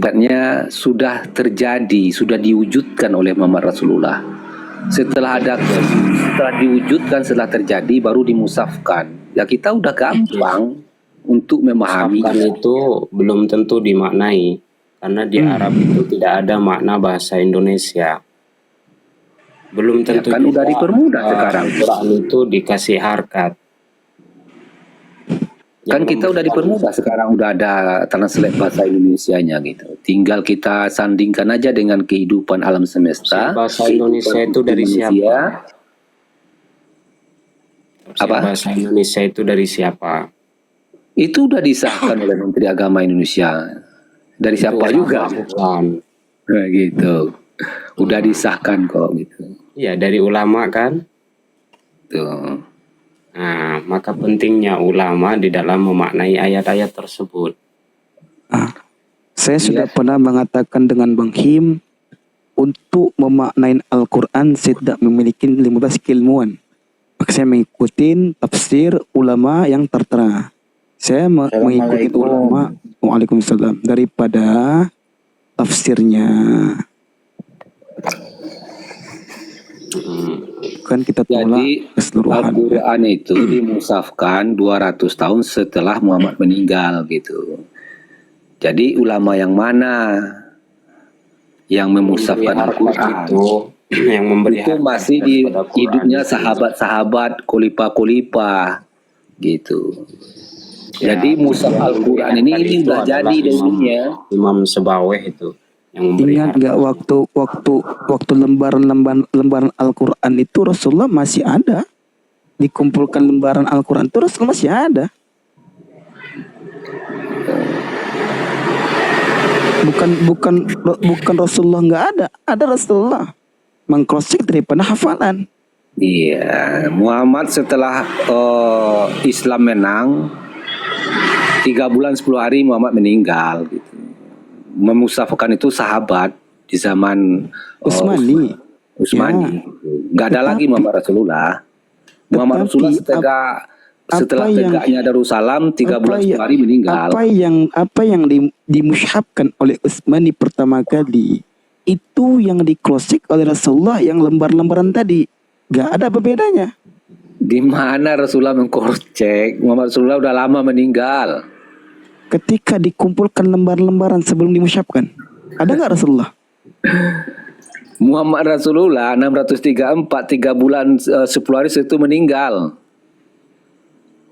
ibaratnya sudah terjadi, sudah diwujudkan oleh Muhammad Rasulullah. Setelah diwujudkan, setelah terjadi baru dimusafkan. Ya kita udah gampang untuk memahami. Musafkan itu belum tentu dimaknai karena di Arab itu tidak ada makna bahasa Indonesia. Belum tentu ya, kan udah dipermudah sekarang. Quran itu dikasih harkat. Kan kita udah dipermudah sekarang, udah ada translate bahasa Indonesianya gitu. Tinggal kita sandingkan aja dengan kehidupan alam semesta. Bahasa Indonesia itu dari siapa? Apa? Bahasa Indonesia itu dari siapa? Itu udah disahkan oleh Menteri Agama Indonesia. Dari siapa itu juga? Nah, gitu. Udah disahkan kok gitu. Iya, dari ulama kan? Tuh. Nah, maka pentingnya ulama di dalam memaknai ayat-ayat tersebut. Saya sudah pernah mengatakan dengan Bang Him, untuk memaknai Al-Quran saya tidak memiliki 15 keilmuan. Maka saya mengikuti tafsir ulama yang tertera. Saya mengikuti ulama, waalaikumsalam, daripada tafsirnya. Kan kita jadi Al-Quran itu dimusafkan 200 tahun setelah Muhammad meninggal gitu. Jadi ulama yang mana yang memusafkan Al-Quran yang memberi itu masih di hidupnya sahabat-sahabat khalifah gitu. Ya, jadi mushaf Al-Quran ini udah jadi dulunya. Imam Sebaweh itu. Ingat nggak waktu lembaran Al-Quran itu Rasulullah masih ada, dikumpulkan lembaran Al-Quran itu Rasulullah masih ada. Bukan Rasulullah nggak ada Rasulullah mengcross-check daripada hafalan. Iya, Muhammad setelah Islam menang 3 bulan 10 hari Muhammad meninggal gitu. Memusafkan itu sahabat di zaman Utsmani. Nggak ada lagi Muhammad Rasulullah. Muhammad Rasulullah setelah tegaknya Darussalam 3 bulan 10 hari meninggal. Apa yang dimusyafkan oleh Utsmani pertama kali itu yang di-cross-check oleh Rasulullah yang lembar-lembaran tadi. Nggak ada perbedaannya. Di mana Rasulullah meng-cross-check? Muhammad Rasulullah udah lama meninggal. Ketika dikumpulkan lembar-lembaran sebelum dimusyafkan, ada nggak Rasulullah? Muhammad Rasulullah 634 3 bulan 10 hari itu meninggal.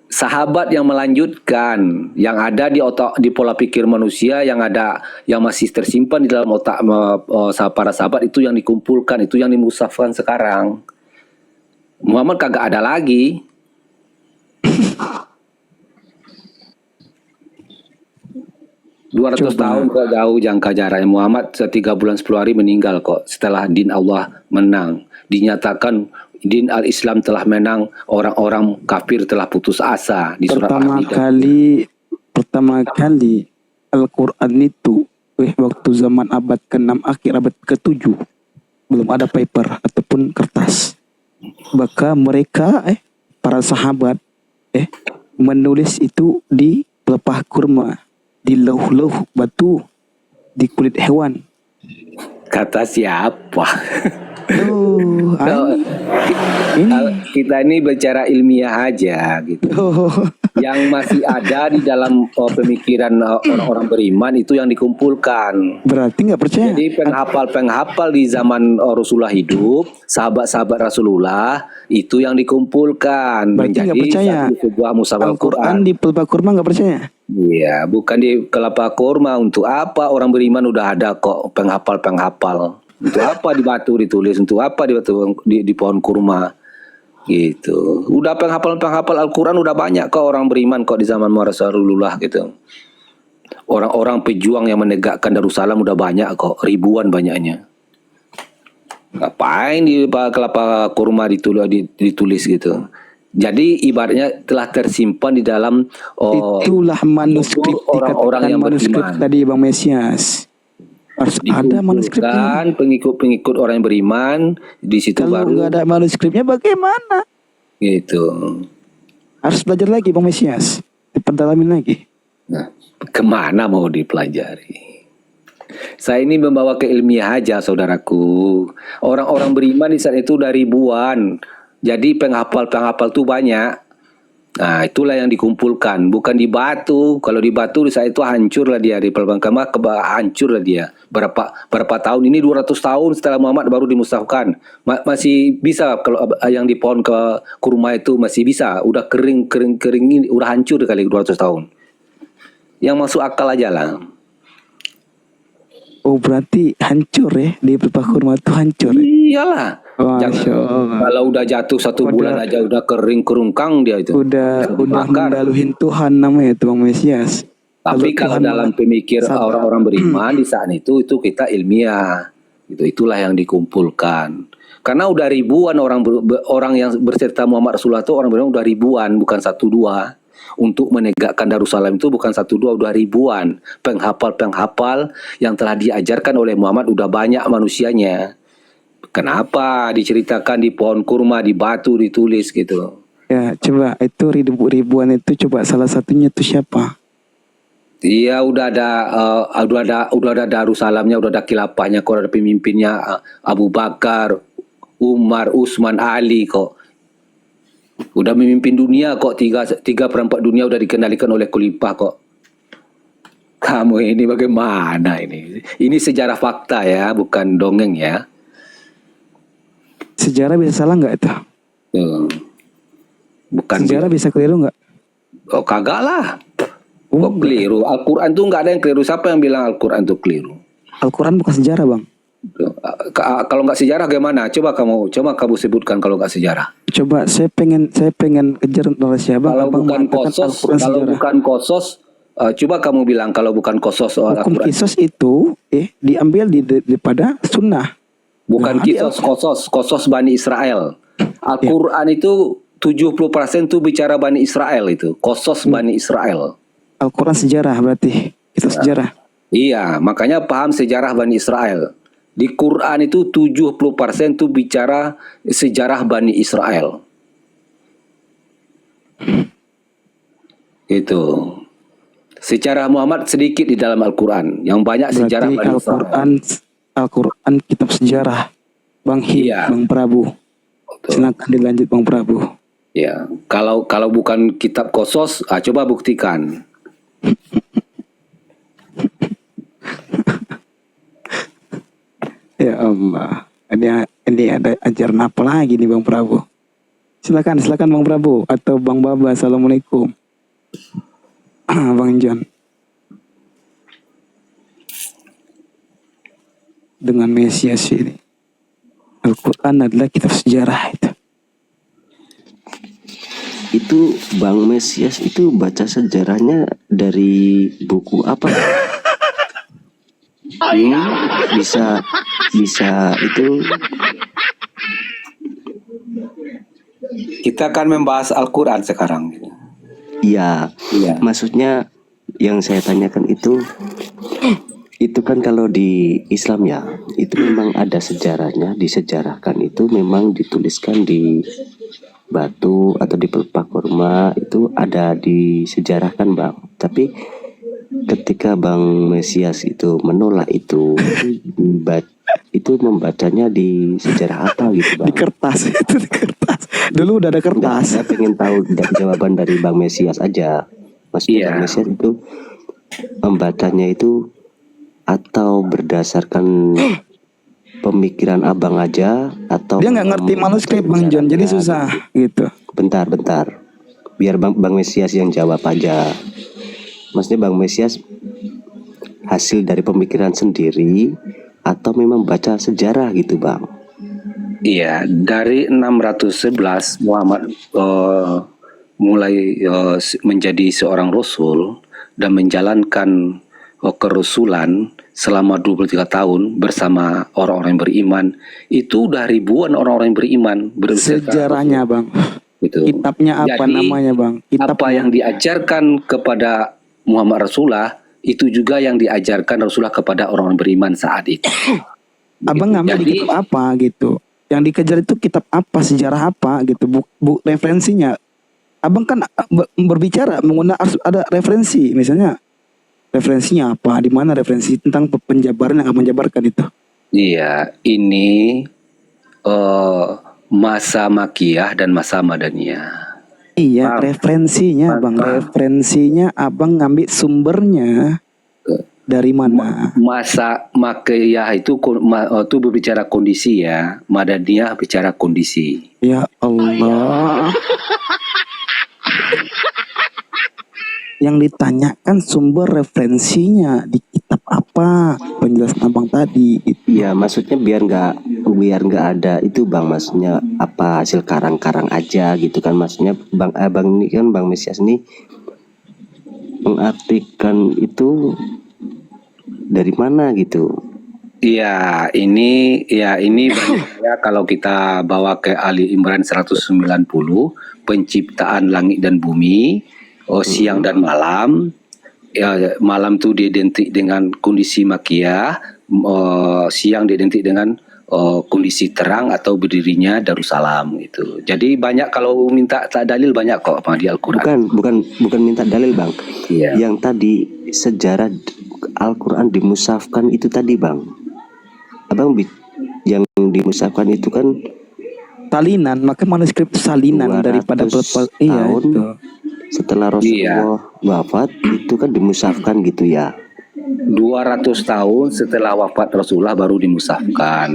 Sahabat yang melanjutkan, yang ada di otak, di pola pikir manusia, yang masih tersimpan di dalam otak para sahabat itu yang dikumpulkan, itu yang dimusafkan sekarang. Muhammad kagak ada lagi. 200 tahun kok jauh jangka jaraknya. Muhammad 3 bulan 10 hari meninggal kok setelah din Allah menang. Dinyatakan din al-Islam telah menang, orang-orang kafir telah putus asa di surat pertama kali Al-Quran itu waktu zaman abad ke-6 akhir abad ke-7 belum ada paper ataupun kertas. Maka mereka para sahabat menulis itu di pelepah kurma, di lauh-lauh batu, di kulit hewan. Kata siapa? Kita ini bicara ilmiah aja gitu. Yang masih ada di dalam pemikiran orang-orang beriman itu yang dikumpulkan. Berarti nggak percaya? Jadi penghafal di zaman Rasulullah hidup, sahabat-sahabat Rasulullah itu yang dikumpulkan. Berarti nggak percaya? Sebuah mushaf Al-Quran di pelepah kurma nggak percaya? Iya, bukan di kelapa kurma. Untuk apa orang beriman udah ada kok penghafal. Untuk apa di batu ditulis? Untuk apa di pohon kurma? Gitu. Udah penghafal Al-Quran udah banyak kok orang beriman kok di zaman Rasulullah gitu. Orang-orang pejuang yang menegakkan Darussalam udah banyak kok, ribuan banyaknya. Ngapain di kelapa kurma ditulis gitu? Jadi ibaratnya telah tersimpan di dalam itulah manuskrip orang-orang yang beriman. Tadi Bang Mesias. Harus ada manuskripnya. Pengikut orang yang beriman di situ. Kalau baru. Kalau nggak ada manuskripnya bagaimana? Gitu. Harus belajar lagi Bang Mesias. Diperdalamin lagi. Nah, kemana mau dipelajari? Saya ini membawa ke ilmiah aja, saudaraku. Orang-orang beriman di saat itu udah ribuan. Jadi penghafal-penghafal tuh banyak. Nah, itulah yang dikumpulkan, bukan di batu. Kalau di batu di saat itu hancurlah dia di pelbagai hancurlah dia. Berapa tahun ini 200 tahun setelah Muhammad baru dimusnahkan. Masih bisa kalau yang di pohon kurma itu masih bisa. Udah kering ini udah hancur kali 200 tahun. Yang masuk akal aja lah. Oh berarti hancur ya di pelepah kurma itu hancur. Ya? Iyalah. Masya Allah. Kalau udah jatuh 1 bulan aja udah kering kerungkang dia itu. Udah Bakar. mendaluhin Tuhan namanya itu Bang Mesias. Tapi kalau Tuhan dalam pemikir sabar. orang-orang beriman di saat itu kita ilmiah. Itulah yang dikumpulkan. Karena udah ribuan orang yang bercerita Muhammad Rasulullah itu orang beriman udah ribuan, bukan 1-2. Untuk menegakkan Darussalam itu bukan 1-2, udah ribuan. Penghafal yang telah diajarkan oleh Muhammad udah banyak manusianya. Kenapa diceritakan di pohon kurma, di batu ditulis gitu? Ya coba itu ribuan itu coba salah satunya itu siapa? Iya udah ada Darussalamnya, udah ada khilafahnya, kok ada pemimpinnya Abu Bakar, Umar, Utsman, Ali kok. Udah memimpin dunia kok, 3/4 dunia udah dikendalikan oleh khalifah kok. Kamu ini bagaimana ini? Ini sejarah fakta ya, bukan dongeng ya. Sejarah bisa salah nggak itu? Tuh. Bukan Sejarah bisa keliru nggak? Oh kagak lah. Kok keliru? Al-Quran tuh nggak ada yang keliru. Siapa yang bilang Al-Quran tuh keliru? Al-Quran bukan sejarah Bang. Kalau nggak sejarah gimana? Coba kamu sebutkan kalau nggak sejarah. Coba saya pengen kejar narasi Abang. Kalau Abang bukan mengatakan kosos, Al-Quran sejarah. coba kamu bilang kalau bukan kosos soal Hukum Al-Quran. kisos itu diambil daripada sunnah. Bukan Nah, kosos Bani Israel. Al-Quran itu 70% tuh bicara Bani Israel itu. Kosos Bani Israel. Al-Quran sejarah berarti. Kisos sejarah. Iya, makanya paham sejarah Bani Israel. Di Quran itu 70% tuh bicara sejarah Bani Israel. Itu. Sejarah Muhammad sedikit di dalam Al-Quran. Yang banyak sejarah Berarti Bani Israel. Al-Quran kitab sejarah. Bang Hib, Iya. Bang Prabu. Betul. Silakan dilanjut Bang Prabu. Ya, kalau bukan kitab kosos, coba buktikan. Ya Allah. Ini ada ajaran apa lagi nih Bang Prabu? Silakan Bang Prabu atau Bang Baba. Assalamualaikum. Bang John. Dengan Mesias ini. Al-Quran adalah kitab sejarah itu. Itu Bang Mesias itu baca sejarahnya dari buku apa? Bisa itu Kita akan membahas Al-Quran sekarang. ya. Iya. Maksudnya yang saya tanyakan itu kan kalau di Islam ya, itu memang ada sejarahnya, disejarahkan itu memang dituliskan di batu atau di pelepah kurma, itu ada disejarahkan Bang. Tapi ketika Bang Mesias itu menolak itu membacanya di sejarah apa gitu Bang? Di kertas itu di kertas. Dulu udah ada Enggak, kertas. saya pengen tahu jawaban dari Bang Mesias aja. Maksudnya Iya. Bang Mesias itu membacanya itu atau berdasarkan pemikiran abang aja atau Dia nggak ngerti manuskrip Bang John, jadi susah gitu. Bentar, biar Bang Mesias yang jawab aja. Maksudnya Bang Mesias hasil dari pemikiran sendiri atau memang baca sejarah gitu Bang? Iya, dari 611 Muhammad mulai menjadi seorang rasul dan menjalankan kerasulan selama 23 tahun bersama orang-orang yang beriman. Itu udah ribuan orang-orang yang beriman. Sejarahnya Bang. Gitu. Kitabnya apa Jadi, namanya Bang? Apa yang diajarkan kepada Muhammad Rasulullah itu juga yang diajarkan Rasulullah kepada orang-orang beriman saat itu. Abang ngambil di kitab apa gitu? Yang dikejar itu kitab apa, sejarah apa gitu? Referensinya. Abang kan berbicara menggunakan ada referensi misalnya. Referensinya apa? Di mana referensi tentang penjabaran yang akan menjabarkan itu? Iya, ini masa Makiyah dan masa Madaniyah. Iya, Bang, referensinya Bang. Referensinya Abang ngambil sumbernya dari mana? masa Makiyah itu berbicara kondisi ya, Madaniyah bicara kondisi. Ya Allah. Yang ditanyakan sumber referensinya di kitab apa? Penjelasan Abang tadi. Ya maksudnya biar nggak ada itu bang, maksudnya apa hasil karang-karang aja gitu kan, maksudnya bang ini kan bang Mesias ini mengartikan itu dari mana gitu. Iya, ini banyak ya kalau kita bawa ke Ali Imran 190, penciptaan langit dan bumi, siang dan malam. Ya, malam itu diidentik dengan kondisi Makiyah, siang diidentik dengan kondisi terang atau berdirinya Darussalam gitu. Jadi banyak kalau minta dalil banyak kok Bang, di Al-Qur'an. Bukan minta dalil bang. Iya. Yang tadi sejarah Al-Quran dimusafkan itu tadi bang, abang yang dimusafkan itu kan Salinan, maka manuskrip itu salinan 200 daripada iya tahun itu. setelah Rasulullah wafat itu kan dimusafkan gitu ya. 200 tahun setelah wafat Rasulullah baru dimusafkan.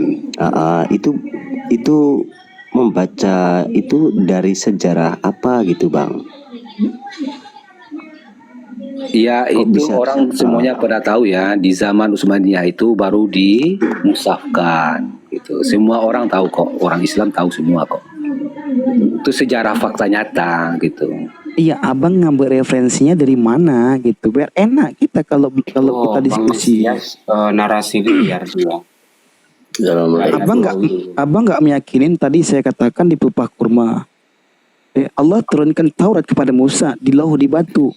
Itu membaca itu dari sejarah apa gitu bang? Ya Kok itu bisa? orang semuanya pada tahu ya, di zaman Utsmaniyah itu baru dimusafkan gitu. Semua orang tahu kok, orang Islam tahu semua kok. Itu sejarah fakta nyata gitu. Iya, Abang ngambil referensinya dari mana gitu? Biar enak kita kalau kita Bang diskusi. Mesias, narasi liar dia. Abang nggak meyakinin tadi saya katakan di pelepah kurma. Allah turunkan Taurat kepada Musa di lauh di batu.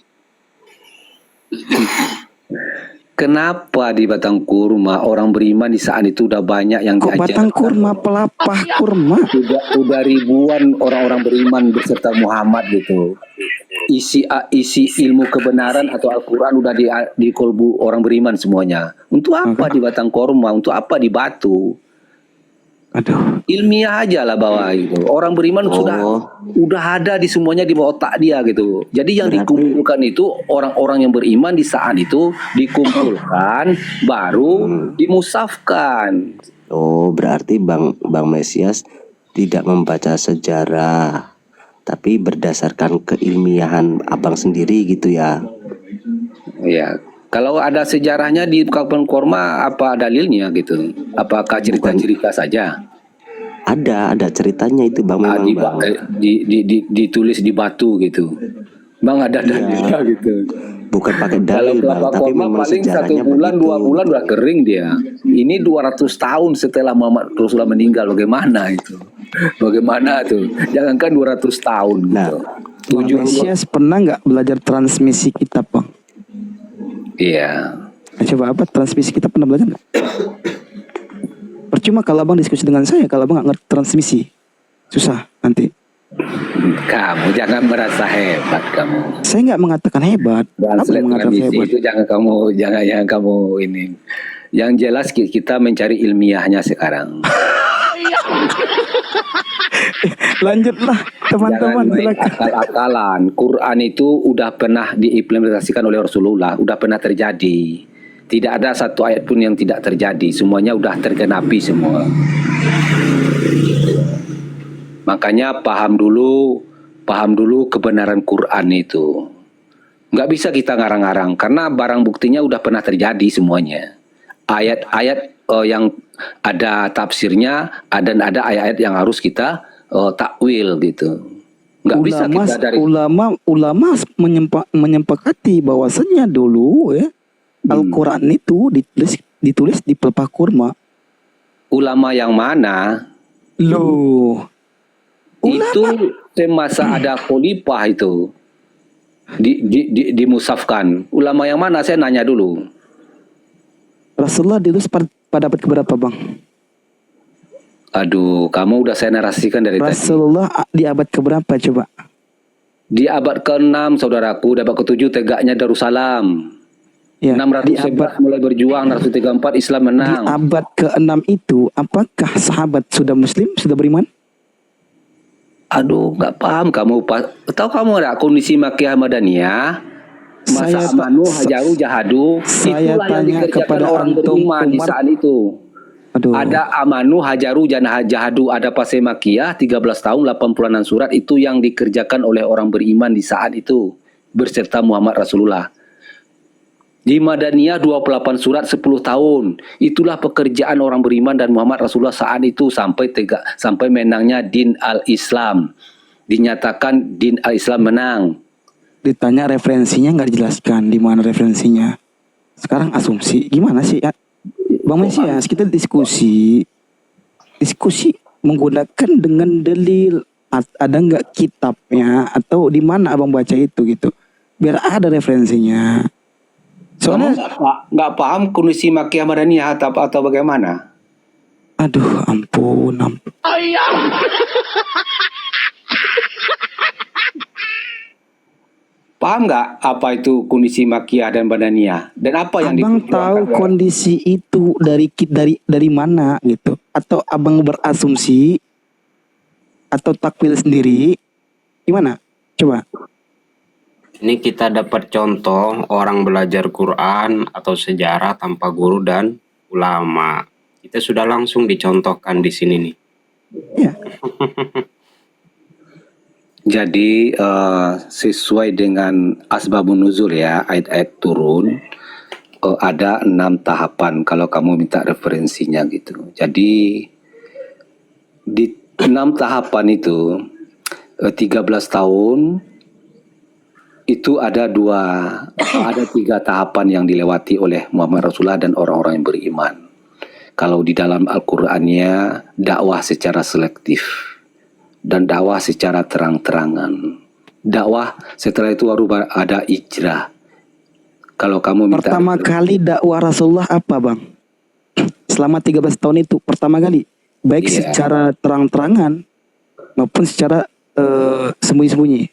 Kenapa di Batang Kurma orang beriman di saat itu udah banyak yang Kok batang kurma, pelapah kurma? udah ribuan orang-orang beriman beserta Muhammad gitu. Isi ilmu kebenaran atau Al-Quran udah di kolbu orang beriman semuanya. Untuk apa di Batang Kurma? Untuk apa di batu? Aduh. Ilmiah aja lah bawa gitu. Orang beriman udah ada di semuanya di bawah otak dia gitu. Jadi yang dikumpulkan itu orang-orang yang beriman di saat itu dikumpulkan baru dimusafkan. Oh berarti bang Mesias tidak membaca sejarah, tapi berdasarkan keilmiahan abang sendiri gitu ya. Ya, kalau ada sejarahnya di Kabupaten Kurma apa dalilnya gitu? Apakah cerita-cerita saja? Ada ceritanya itu bang, memang bang. Ditulis di batu gitu. Bang ada dalilnya gitu. Bukan pakai Kalau dalil bang, kelapa tapi kurma memang paling 1 sejarahnya bulan, begitu. 2 bulan udah kering dia. Ini 200 tahun setelah Muhammad Rasulullah meninggal, bagaimana itu? Bagaimana tuh? Jangankan 200 tahun gitu. Bang Mesias pernah nggak belajar transmisi kitab bang? Iya. Coba apa transmisi kitab pernah belajar nggak? Percuma kalau abang diskusi dengan saya, kalau abang nggak ngerti transmisi, susah nanti. Kamu jangan merasa hebat kamu. Saya nggak mengatakan hebat. Apa Translate yang mengatakan transmisi hebat? itu jangan kamu ini. Yang jelas kita mencari ilmiahnya sekarang. Lanjutlah teman-teman, Jangan main silakan. akal-akalan. Quran itu udah pernah diimplementasikan oleh Rasulullah, udah pernah terjadi. Tidak ada satu ayat pun yang tidak terjadi. Semuanya udah tergenapi semua. Makanya paham dulu kebenaran Quran itu. Nggak bisa kita ngarang-ngarang karena barang buktinya udah pernah terjadi semuanya. Ayat-ayat yang ada tafsirnya dan ada ayat-ayat yang harus kita takwil gitu. Nggak bisa kita dari ulama menyepakati bahwasanya dulu ya Al-Quran itu ditulis di pelepah kurma. ulama yang mana Loh, itu semasa ada khalifah itu dimusafkan. Ulama yang mana saya nanya dulu. Rasulullah ditulis pada abad keberapa bang? Aduh, kamu udah saya narasikan dari tadi. Rasulullah di abad keberapa coba? Di abad ke-6 saudaraku, di abad ke-7 tegaknya Darussalam. Ya, di abad 611 mulai berjuang, 634 Islam di menang. abad ke-6 itu apakah sahabat sudah muslim, sudah beriman? Aduh, nggak paham kamu. Tahu kamu nggak kondisi Makkiyah Madaniyah? Masa Saya amanu, sa- hajaru, jahadu. saya Itulah yang tanya dikerjakan kepada orang antum, beriman di Umar. saat itu. Aduh. Ada amanu, hajaru, jahadu. Ada pasai Makkiyah 13 tahun 86 surat. Itu yang dikerjakan oleh orang beriman di saat itu. Berserta Muhammad Rasulullah. Di Madaniyah 28 surat 10 tahun. Itulah pekerjaan orang beriman dan Muhammad Rasulullah saat itu sampai menangnya din al-Islam. Dinyatakan din al-Islam menang. Ditanya referensinya nggak dijelaskan di mana referensinya. Sekarang asumsi gimana sih ya? Bang Mesias, kita diskusi menggunakan dengan dalil. Ada nggak kitabnya atau di mana abang baca itu gitu? Biar ada referensinya. Soalnya Soalnya, nggak paham kondisi Makkiyah Madaniyah atau bagaimana? aduh ampun. Paham nggak apa itu kondisi Makkiyah dan Madaniyah? Dan apa yang Abang tahu diperjuangkan? kondisi itu dari mana gitu? Atau abang berasumsi atau takwil sendiri? Gimana? Coba. Ini kita dapat contoh orang belajar Quran atau sejarah tanpa guru dan ulama. Kita sudah langsung dicontohkan di sini nih. Ya. Jadi sesuai dengan asbabun nuzul ya, ayat-ayat turun ada 6 tahapan kalau kamu minta referensinya gitu. Jadi di 6 tahapan itu 13 tahun itu ada 3 tahapan yang dilewati oleh Muhammad Rasulullah dan orang-orang yang beriman. Kalau di dalam Al-Qur'annya dakwah secara selektif dan dakwah secara terang-terangan. Dakwah setelah itu baru ada hijrah. Kalau kamu minta Pertama kali dakwah Rasulullah apa, Bang? Selama 13 tahun itu pertama kali, baik Iya. secara terang-terangan maupun secara sembunyi-sembunyi.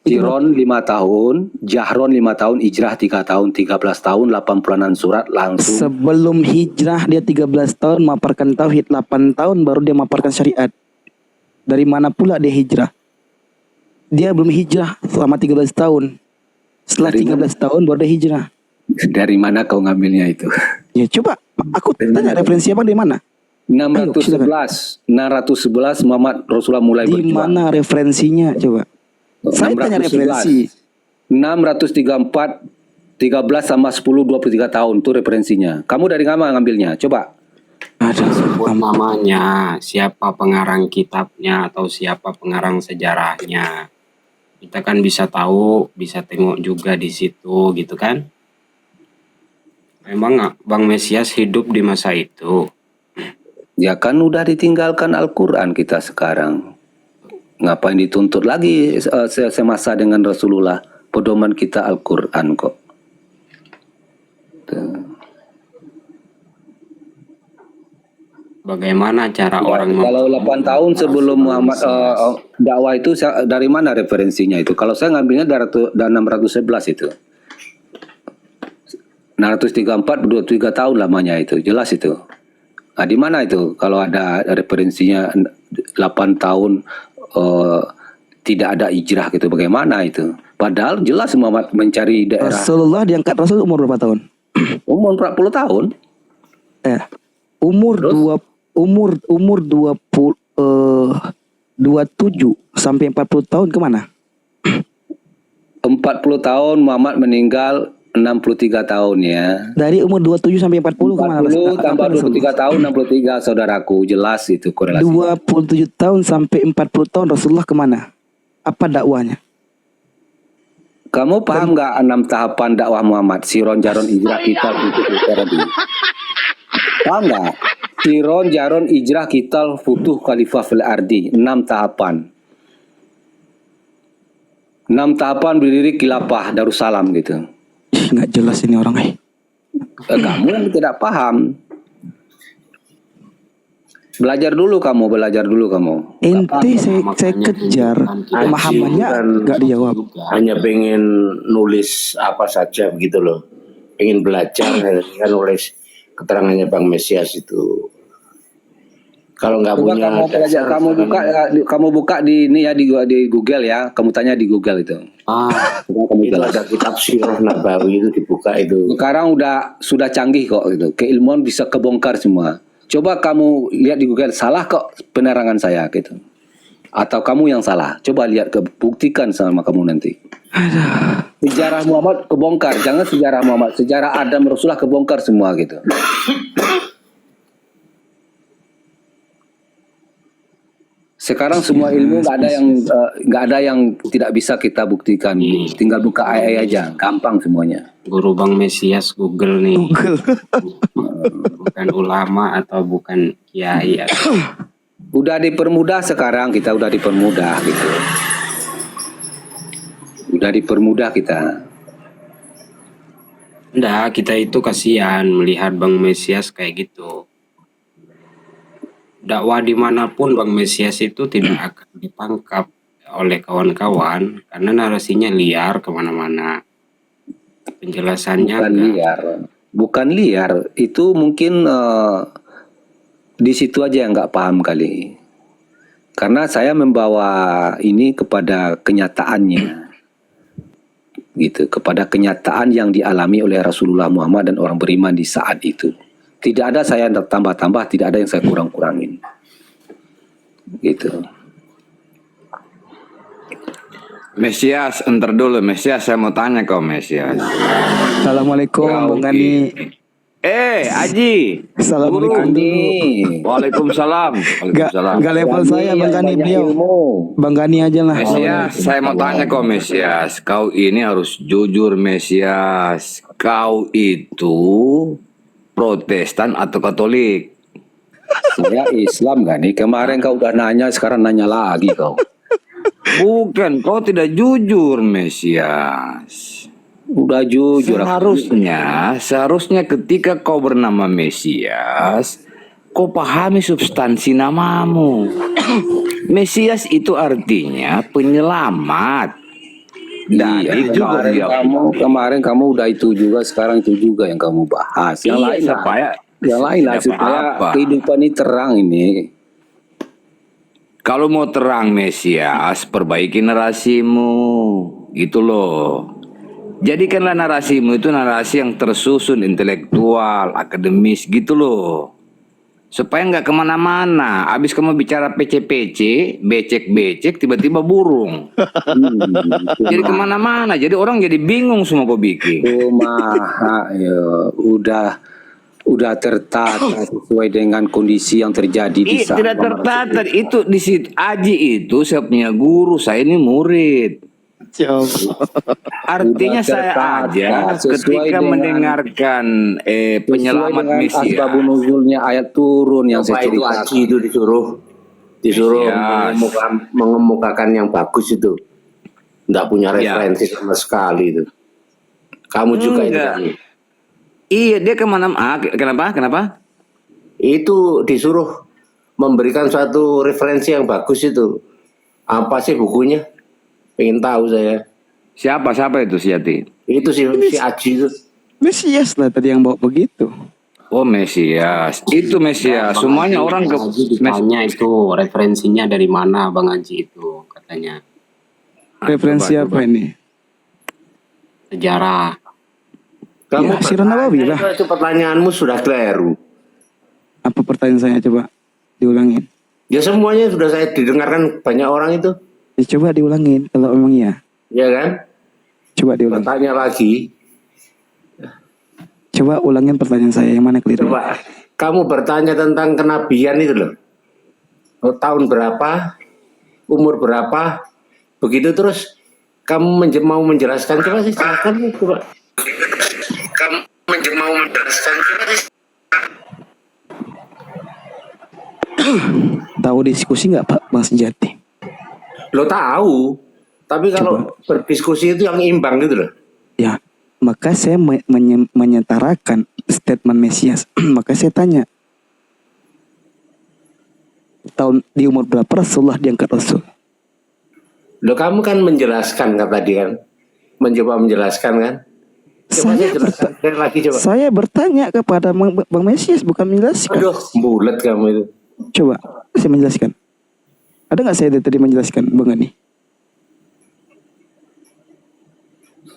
Jiron 5 tahun, Jahron 5 tahun, hijrah 3 tahun, 13 tahun, 86 surat langsung. Sebelum hijrah dia 13 tahun memaparkan tauhid, 8 tahun baru dia memaparkan syariat. Dari mana pula dia hijrah? Dia belum hijrah selama 13 tahun. Setelah Dari 13 tahun baru dia hijrah. Dari mana kau ngambilnya itu? Ya coba, aku tanya referensi abang dari mana? 611 Muhammad Rasulullah mulai Di berjuang. mana referensinya coba? Saya tanya referensi. 634 13 sama 10 23 tahun itu referensinya. Kamu dari mana ngambilnya? Coba. Sebut namanya, siapa pengarang kitabnya atau siapa pengarang sejarahnya. Kita kan bisa tahu, bisa tengok juga di situ gitu kan. Memang nggak Bang Mesias hidup di masa itu? Ya kan udah ditinggalkan Al-Quran kita sekarang. Ngapain dituntut lagi semasa dengan Rasulullah? Pedoman kita Al-Quran kok. Tuh. Bagaimana cara Ya, orang kalau 8 tahun sebelum Muhammad dakwah itu dari mana referensinya itu? Kalau saya ngambilnya dari 611 itu. 634 23 tahun lamanya itu, jelas itu. Nah, di mana itu kalau ada referensinya 8 tahun tidak ada hijrah gitu, bagaimana itu? Padahal jelas Muhammad mencari daerah Rasulullah diangkat Rasul umur berapa tahun? umur 40 tahun. Umur Terus? umur 27 sampai 40 tahun kemana? 40 tahun Muhammad meninggal 63 tahun ya. Dari umur 27 sampai 40 kemana? 40 tambah Apa Rasul? 23 tahun 63 saudaraku, jelas itu korelasi. 27 tahun sampai 40 tahun Rasulullah kemana? Apa dakwanya? Kamu paham nggak 6 tahapan dakwah Muhammad? Siron, Jaron, Hijrah, Kital, Futuh, Terabi. Paham nggak? Siron, Jaron, Hijrah, Kital, Futuh, Khalifah fil Ardi. 6 tahapan. 6 tahapan berdiri khilafah Darussalam gitu. Ih, nggak jelas ini orang. Kamu yang tidak paham. Belajar dulu kamu. Ente saya kejar pemahamannya kan nggak dijawab. hanya pengen nulis apa saja begitu loh. pengen belajar kan oleh keterangannya Bang Mesias itu. Kalau nggak Coba punya kamu belajar, dasar, kamu buka di ini ya di Google ya. Kamu tanya di Google itu. Coba kamu itu jelas. ada kitab Sirah Nabawi itu dibuka itu. Sekarang sudah canggih kok gitu. Keilmuan bisa kebongkar semua. Coba kamu lihat di Google, salah kok penerangan saya gitu. Atau kamu yang salah. Coba lihat, buktikan sama kamu nanti. Sejarah Muhammad kebongkar. Jangan sejarah Muhammad, sejarah Adam Rasulullah kebongkar semua gitu. Sekarang semua ilmu nggak ada yang tidak bisa kita buktikan. Tinggal buka AI aja, gampang semuanya. Guru Bang Mesias Google nih. Google. Bukan ulama atau bukan kiai. Udah dipermudah sekarang, kita udah dipermudah gitu. Udah dipermudah kita. Enggak, kita itu kasihan melihat Bang Mesias kayak gitu. Dakwah dimanapun Bang Mesias itu tidak akan ditangkap oleh kawan-kawan karena narasinya liar kemana-mana. Penjelasannya Bukan liar. Itu mungkin di situ aja yang nggak paham kali. Karena saya membawa ini kepada kenyataannya. Gitu, kepada kenyataan yang dialami oleh Rasulullah Muhammad dan orang beriman di saat itu. Tidak ada saya tambah-tambah, tidak ada yang saya kurang-kurangin. Gitu. Mesias, entar dulu Mesias, saya mau tanya kau Mesias. Assalamualaikum Bang Gani. Aji. Assalamualaikum dulu. Waalaikumsalam. Waalaikumsalam. Gak level saya Bang Gani, beliau. Bang Gani aja lah. Mesias, saya mau tanya kau Mesias. Kau ini harus jujur Mesias. Kau itu Protestan atau Katolik? Saya Islam kan nih. Kemarin kau udah nanya, sekarang nanya lagi kau. Bukan, kau tidak jujur Mesias. Udah jujur. Seharusnya ketika kau bernama Mesias, kau pahami substansi namamu. Mesias itu artinya penyelamat. Dari kemarin kamu udah itu juga, sekarang itu juga yang kamu bahas. Yang lain supaya kehidupan ini terang ini. Kalau mau terang Mesias, perbaiki narasimu, gitu loh. Jadikanlah narasimu itu narasi yang tersusun, intelektual, akademis, gitu loh. Supaya nggak kemana-mana. Abis kamu bicara PC-PC, becek-becek, tiba-tiba burung. Jadi kemana-mana. Jadi orang jadi bingung semua kau bikin. Udah tertata sesuai dengan kondisi yang terjadi di saat. Tidak tertata. Itu di situ. Aji itu saya punya guru, saya ini murid. Artinya saya aja ketika mendengarkan penyelamat Mesias, asbabun nuzulnya ayat turun yang saya itu ceritakan. Aji itu disuruh mengemukakan yang bagus itu. Nggak punya referensi sama sekali itu. Kamu juga itu kan. Iya, dia kenapa? Itu disuruh memberikan suatu referensi yang bagus itu. Apa sih bukunya? Pengen tahu saya. Siapa itu si Yati? Itu si Aji itu. Mesias lah tadi yang bawa begitu. Oh Mesias, itu Mesias. Semuanya orang ke ditanya itu referensinya dari mana Bang Haji itu katanya. Referensi apa ini? Sejarah. Kamu Sirah Nabawi lah. Itu pertanyaanmu sudah keliru. Apa pertanyaan saya, coba diulangin. Ya semuanya sudah saya didengarkan banyak orang itu. Ya, coba diulangin kalau memang iya. Ya kan? Coba diulangin. Bertanya lagi. Coba ulangin pertanyaan saya yang mana keliru. Coba kamu bertanya tentang kenabian itu loh. Tahun berapa? Umur berapa? Begitu terus kamu mau menjelaskan, coba sih silakan coba. Kamu mau menjelaskan, coba sih. Tahu diskusi nggak Pak Bang Sejati? Lo tahu, tapi kalau berdiskusi itu yang imbang gitu loh. Ya, maka saya menyetarakan statement Mesias. Maka saya tanya, tahun di umur berapa Rasulullah diangkat Rasul? Lo kamu kan menjelaskan kata dia kan, mencoba menjelaskan kan. Coba saya Saya jelaskan sekali lagi coba. saya bertanya kepada Bang Mesias, bukan menjelaskan. Aduh, bulat kamu itu. Coba saya menjelaskan. Ada nggak saya tadi menjelaskan Bang Ani?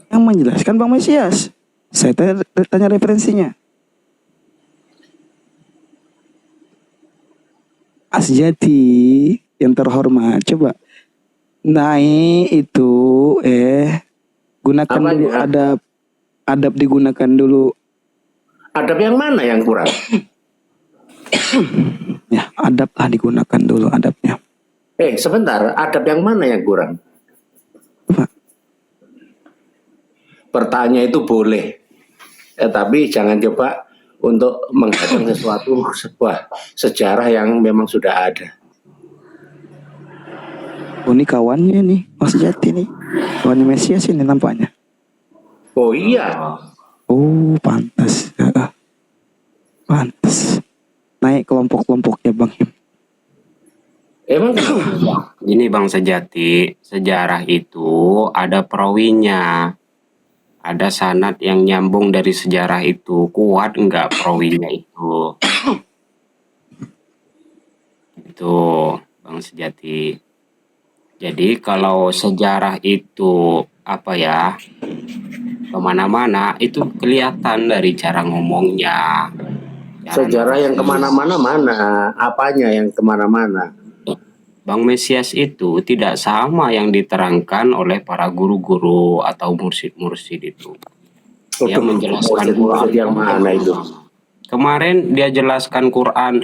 Yang menjelaskan Bang Mesias. Saya tanya referensinya. Asjati yang terhormat, coba naik itu gunakan Apanya? dulu adab digunakan dulu Adab yang mana yang kurang? ya, adab lah digunakan dulu adabnya. Sebentar, adab yang mana yang kurang? Apa? Bertanya itu boleh, tapi jangan coba untuk menghadang sesuatu sebuah sejarah yang memang sudah ada. Oh, ini kawannya nih, Mas Jati nih, kawannya Mesias ini nampaknya. Oh iya, Oh, pantas. Pantas. Naik kelompok-kelompoknya Bang Him. emang Ini Bang Sejati, sejarah itu ada perawinya. Ada sanad yang nyambung dari sejarah itu. Kuat enggak perawinya itu? Itu Bang Sejati. Jadi kalau sejarah itu apa ya, kemana-mana itu kelihatan dari cara ngomongnya. sejarah yang kemana-mana mana? Apanya yang kemana-mana? Bang Mesias itu tidak sama yang diterangkan oleh para guru-guru atau mursyid-mursyid itu. Dia menjelaskan Quran yang mana itu? Kemarin dia jelaskan Quran,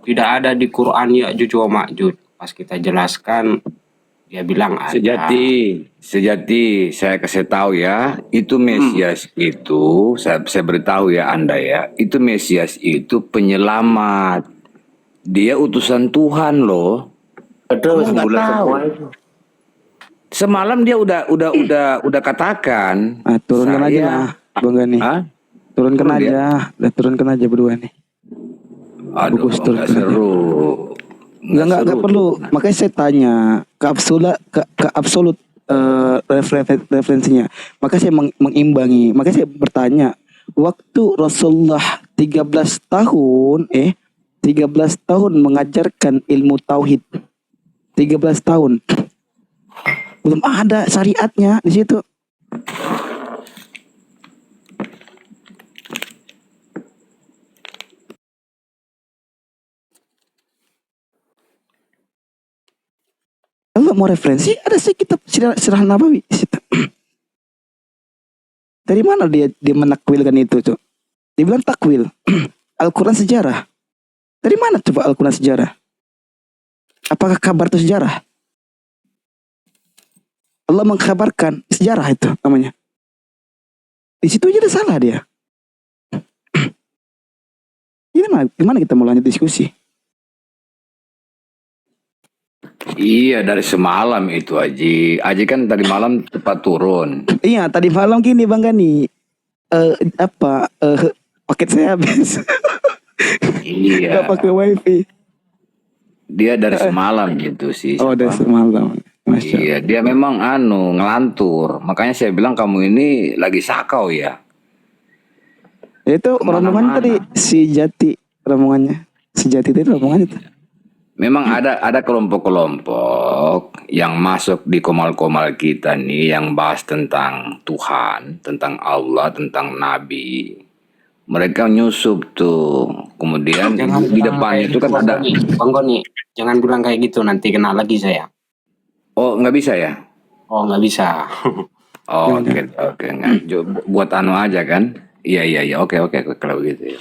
tidak ada di Quran Ya'juj wa Ma'juj. Pas kita jelaskan, dia bilang ada. Sejati, saya kasih tahu ya, itu Mesias itu, saya beritahu ya Anda ya, itu Mesias itu penyelamat. Dia utusan Tuhan loh. Aduh, Kamu nggak bulat tahu. semua itu. Semalam dia udah katakan. Turunkan aja lah Bang Gani. Hah? Turunkan Turun dia? aja. Udah turunkan aja berdua nih. Aduh, Bagus, nggak turun. seru. Enggak seru. perlu. Makanya saya tanya ke absolut referensinya. Maka saya mengimbangi. Maka saya bertanya, waktu Rasulullah 13 tahun mengajarkan ilmu tauhid. 13 tahun. Belum ada syariatnya di situ. Kalau mau referensi, ada sih kitab Sirah Nabawi. Dari mana dia menakwilkan itu, Cok? Dia bilang takwil. Al-Quran sejarah. Dari mana coba Al-Quran sejarah? Apakah kabar itu sejarah? Allah mengkabarkan sejarah itu namanya. Di situ aja ada salah dia. Ini gimana kita mau lanjut diskusi? Iya, dari semalam itu Aji. Aji kan tadi malam cepat turun. Iya, tadi malam gini Bang Gani. Paket saya habis. Iya. Gak pakai wifi. Dia dari semalam gitu sih. Oh, dari semalam. Masya Allah. Iya, dia memang ngelantur. Makanya saya bilang kamu ini lagi sakau ya. Itu rombongan tadi si Jati rombongannya. Si Jati itu rombongannya tuh. Memang ada kelompok-kelompok yang masuk di komal-komal kita nih yang bahas tentang Tuhan, tentang Allah, tentang Nabi. Mereka nyusup tuh. Kemudian di depannya itu kan ada. Bang Goni, jangan bilang kayak gitu, nanti kena lagi saya. Oh, nggak bisa ya? Oh, nggak bisa. Oh, oke. Nggak. Buat anu aja kan? Iya. Oke, kalau gitu ya.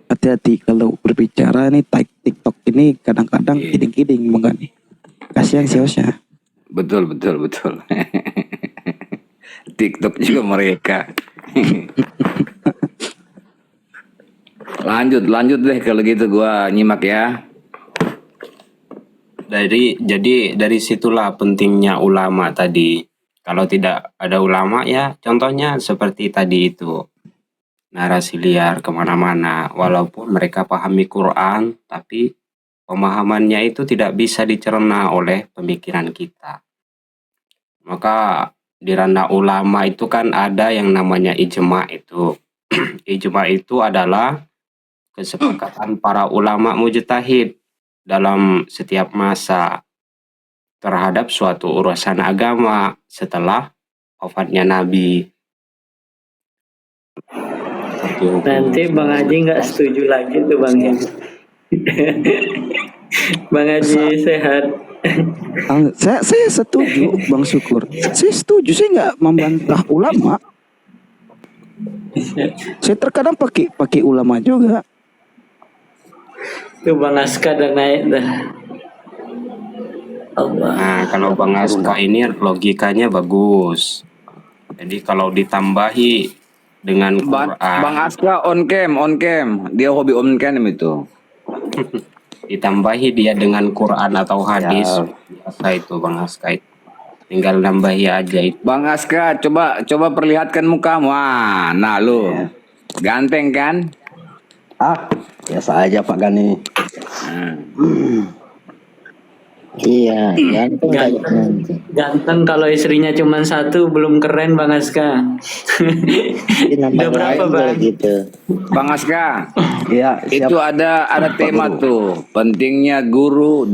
Hati-hati kalau berbicara nih TikTok ini kadang-kadang kiding-kiding Bang Gani. Kasihan si Osya. Betul. TikTok juga mereka. Lanjut deh kalau gitu gua nyimak ya. Jadi dari situlah pentingnya ulama tadi. Kalau tidak ada ulama ya, contohnya seperti tadi itu. Narasi liar kemana-mana, walaupun mereka pahami Quran, tapi pemahamannya itu tidak bisa dicerna oleh pemikiran kita. Maka di ranah ulama itu kan ada yang namanya ijma itu. Ijma itu adalah kesepakatan para ulama mujtahid dalam setiap masa terhadap suatu urusan agama setelah wafatnya Nabi. Seperti hukum. Nanti Bang Haji nggak setuju lagi tuh Bang Haji. Bang Haji sehat. Saya setuju Bang Syukur. Saya setuju, saya nggak membantah ulama. Saya terkadang pakai ulama juga. Tuh Bang Aska udah naik dah. Allah. Nah, kalau Bang Aska ini logikanya bagus. Jadi kalau ditambahi dengan Quran, Bang Aska on cam. Dia hobi on cam itu. ditambahi dia dengan Quran atau hadis, biasa itu Bang Aska itu. Tinggal nambahi aja itu. Bang Aska, coba perlihatkan mukamu. Wah, nah lu. Ganteng kan? Biasa aja Pak Gani. Iya, ganteng aja nanti. Ganteng kalau istrinya cuma satu belum keren Bang Aska. Udah berapa Bang? Gitu. Bang Aska, Iya, siap. itu ada tema tuh, pentingnya guru